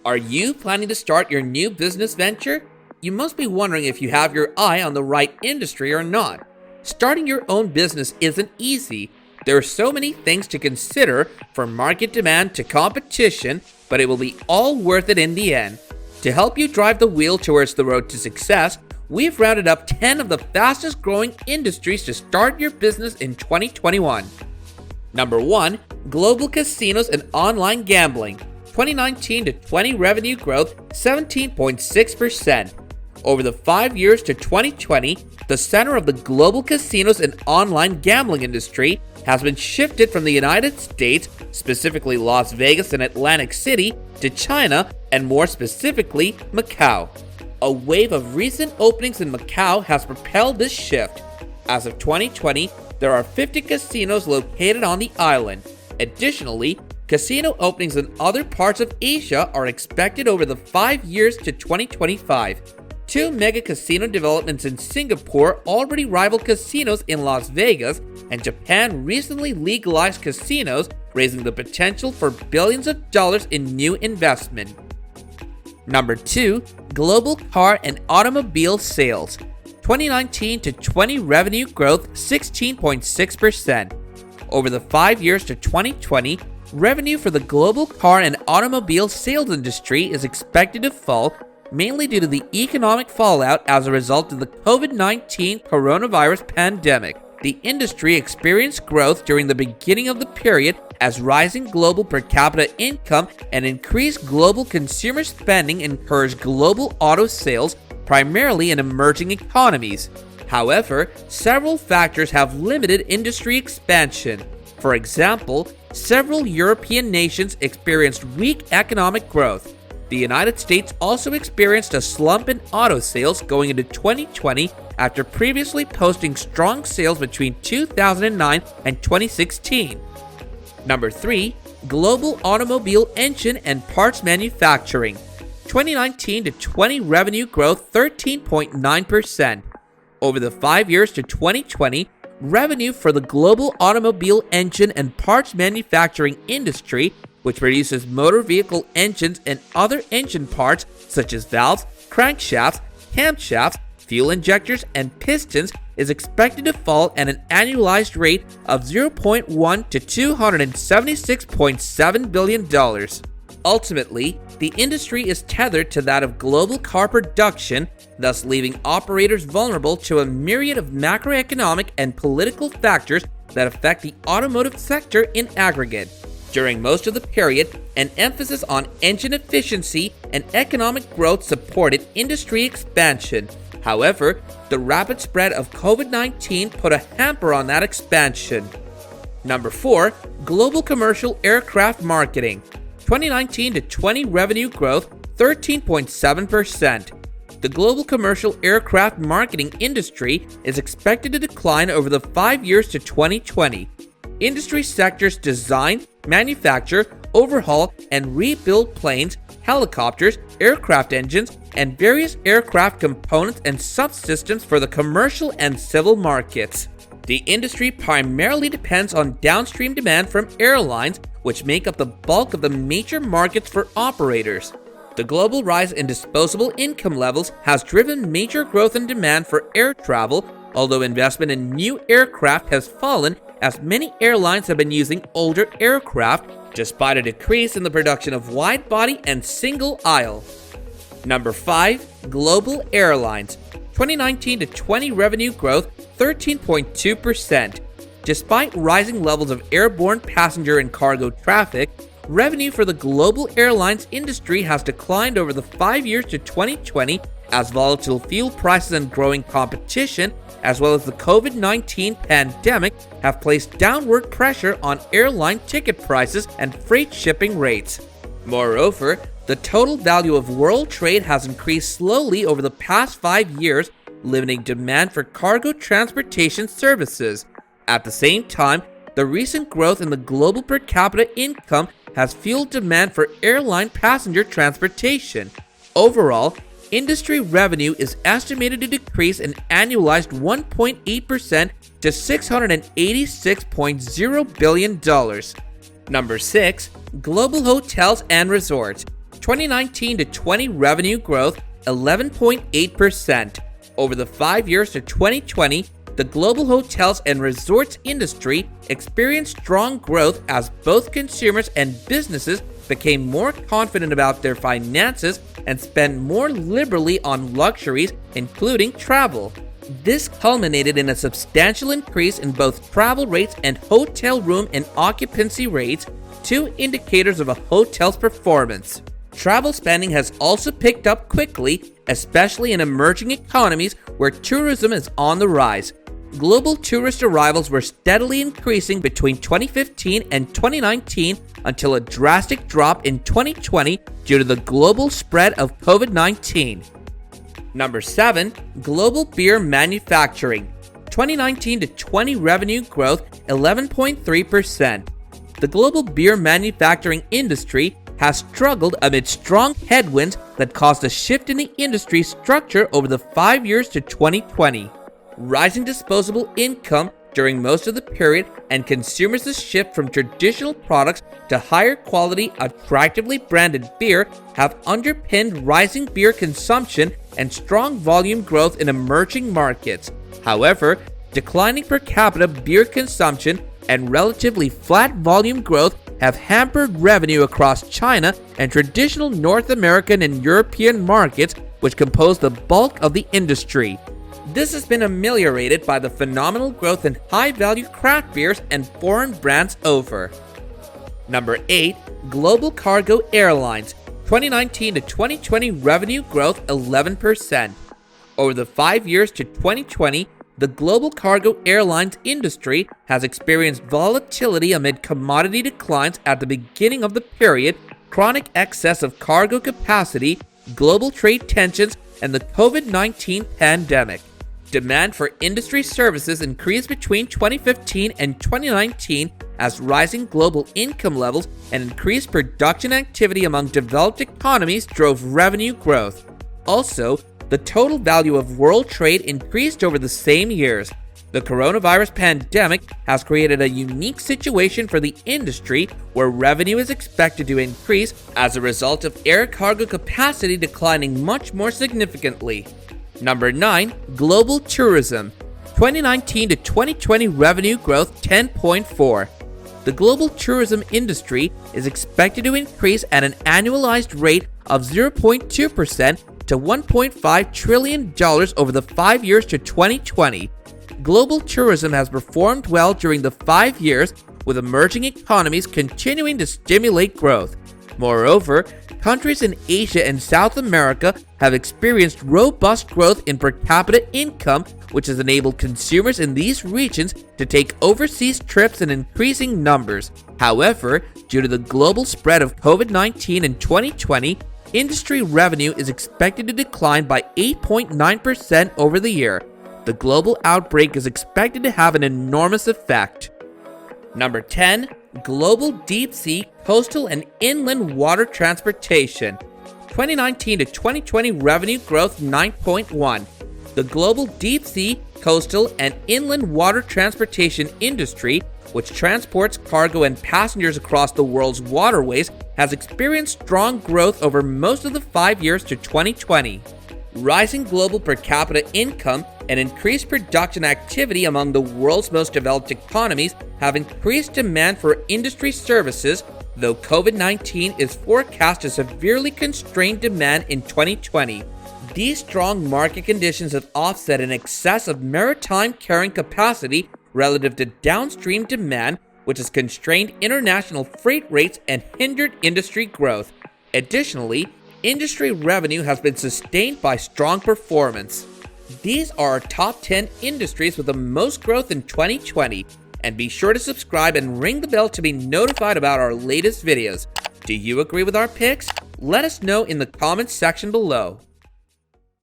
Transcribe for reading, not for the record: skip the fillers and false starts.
Are you planning to start your new business venture? You must be wondering if you have your eye on the right industry or not. Starting your own business isn't easy. There are so many things to consider, from market demand to competition, but it will be all worth it in the end. To help you drive the wheel towards the road to success, we've rounded up 10 of the fastest growing industries to start your business in 2021. Number 1. Global casinos and online gambling. 2019 to 20 revenue growth 17.6%. Over the 5 years to 2020, the center of the global casinos and online gambling industry has been shifted from the United States, specifically Las Vegas and Atlantic City, to China and more specifically Macau. A wave of recent openings in Macau has propelled this shift. As of 2020, there are 50 casinos located on the island. Additionally, casino openings in other parts of Asia are expected over the 5 years to 2025. 2 mega casino developments in Singapore already rival casinos in Las Vegas, and Japan recently legalized casinos, raising the potential for billions of dollars in new investment. Number 2. Global car and automobile sales. 2019 to 20 revenue growth 16.6%. Over the 5 years to 2020, revenue for the global car and automobile sales industry is expected to fall, mainly due to the economic fallout as a result of the COVID-19 coronavirus pandemic. The industry experienced growth during the beginning of the period as rising global per capita income and increased global consumer spending encouraged global auto sales, primarily in emerging economies. However, several factors have limited industry expansion. For example, several European nations experienced weak economic growth. The United States also experienced a slump in auto sales going into 2020 after previously posting strong sales between 2009 and 2016. Number 3. Global automobile engine and parts manufacturing. 2019 to 20 revenue growth 13.9%. Over the 5 years to 2020, revenue for the global automobile engine and parts manufacturing industry, which produces motor vehicle engines and other engine parts such as valves, crankshafts, camshafts, fuel injectors, and pistons, is expected to fall at an annualized rate of 0.1 to $276.7 billion. Ultimately, the industry is tethered to that of global car production, thus leaving operators vulnerable to a myriad of macroeconomic and political factors that affect the automotive sector in aggregate. During most of the period, an emphasis on engine efficiency and economic growth supported industry expansion. However, the rapid spread of COVID-19 put a hamper on that expansion. Number 4. Global commercial aircraft marketing. 2019 to 20 revenue growth 13.7%. The global commercial aircraft marketing industry is expected to decline over the 5 years to 2020. Industry sectors design, manufacture, overhaul, and rebuild planes, helicopters, aircraft engines, and various aircraft components and subsystems for the commercial and civil markets. The industry primarily depends on downstream demand from airlines, which make up the bulk of the major markets for operators. The global rise in disposable income levels has driven major growth in demand for air travel, although investment in new aircraft has fallen as many airlines have been using older aircraft, despite a decrease in the production of wide-body and single-aisle. Number 5. Global airlines. 2019 to 20 revenue growth 13.2%. Despite rising levels of airborne passenger and cargo traffic, revenue for the global airlines industry has declined over the 5 years to 2020 as volatile fuel prices and growing competition, as well as the COVID-19 pandemic, have placed downward pressure on airline ticket prices and freight shipping rates. Moreover, the total value of world trade has increased slowly over the past 5 years, limiting demand for cargo transportation services. At the same time, the recent growth in the global per capita income has fueled demand for airline passenger transportation. Overall, industry revenue is estimated to decrease an annualized 1.8% to $686.0 billion. Number 6. Global hotels and resorts. 2019 to 20 revenue growth 11.8%. Over the 5 years to 2020, the global hotels and resorts industry experienced strong growth as both consumers and businesses became more confident about their finances and spent more liberally on luxuries, including travel. This culminated in a substantial increase in both travel rates and hotel room and occupancy rates, two indicators of a hotel's performance. Travel spending has also picked up quickly, especially in emerging economies where tourism is on the rise. Global tourist arrivals were steadily increasing between 2015 and 2019 until a drastic drop in 2020 due to the global spread of COVID-19. Number 7. Global beer manufacturing. 2019 to 20 revenue growth 11.3%. The global beer manufacturing industry has struggled amid strong headwinds that caused a shift in the industry structure over the 5 years to 2020. Rising disposable income during most of the period and consumers' shift from traditional products to higher quality, attractively branded beer have underpinned rising beer consumption and strong volume growth in emerging markets. However, declining per capita beer consumption and relatively flat volume growth have hampered revenue across China and traditional North American and European markets, which compose the bulk of the industry. This has been ameliorated by the phenomenal growth in high-value craft beers and foreign brands over. Number 8. Global Cargo Airlines. 2019 to 2020 revenue growth 11%. Over the 5 years to 2020, the global cargo airlines industry has experienced volatility amid commodity declines at the beginning of the period, chronic excess of cargo capacity, global trade tensions, and the COVID-19 pandemic. Demand for industry services increased between 2015 and 2019 as rising global income levels and increased production activity among developed economies drove revenue growth. Also, the total value of world trade increased over the same years. The coronavirus pandemic has created a unique situation for the industry where revenue is expected to increase as a result of air cargo capacity declining much more significantly. Number 9. Global Tourism. 2019 to 2020 revenue growth 10.4. The global tourism industry is expected to increase at an annualized rate of 0.2% to $1.5 trillion over the 5 years to 2020. Global tourism has performed well during the 5 years, with emerging economies continuing to stimulate growth. Moreover, countries in Asia and South America have experienced robust growth in per capita income, which has enabled consumers in these regions to take overseas trips in increasing numbers. However, due to the global spread of COVID-19 in 2020, industry revenue is expected to decline by 8.9% over the year. The global outbreak is expected to have an enormous effect. Number 10. Global Deep Sea, Coastal and Inland Water Transportation. 2019 to 2020 revenue growth 9.1. The global deep sea, coastal, and inland water transportation industry, which transports cargo and passengers across the world's waterways, has experienced strong growth over most of the 5 years to 2020. Rising global per capita income and increased production activity among the world's most developed economies have increased demand for industry services, though COVID-19 is forecast to severely constrain demand in 2020. These strong market conditions have offset an excess of maritime carrying capacity relative to downstream demand, which has constrained international freight rates and hindered industry growth. Additionally, industry revenue has been sustained by strong performance. These are our top 10 industries with the most growth in 2020, and be sure to subscribe and ring the bell to be notified about our latest videos. Do you agree with our picks? Let us know in the comments section below.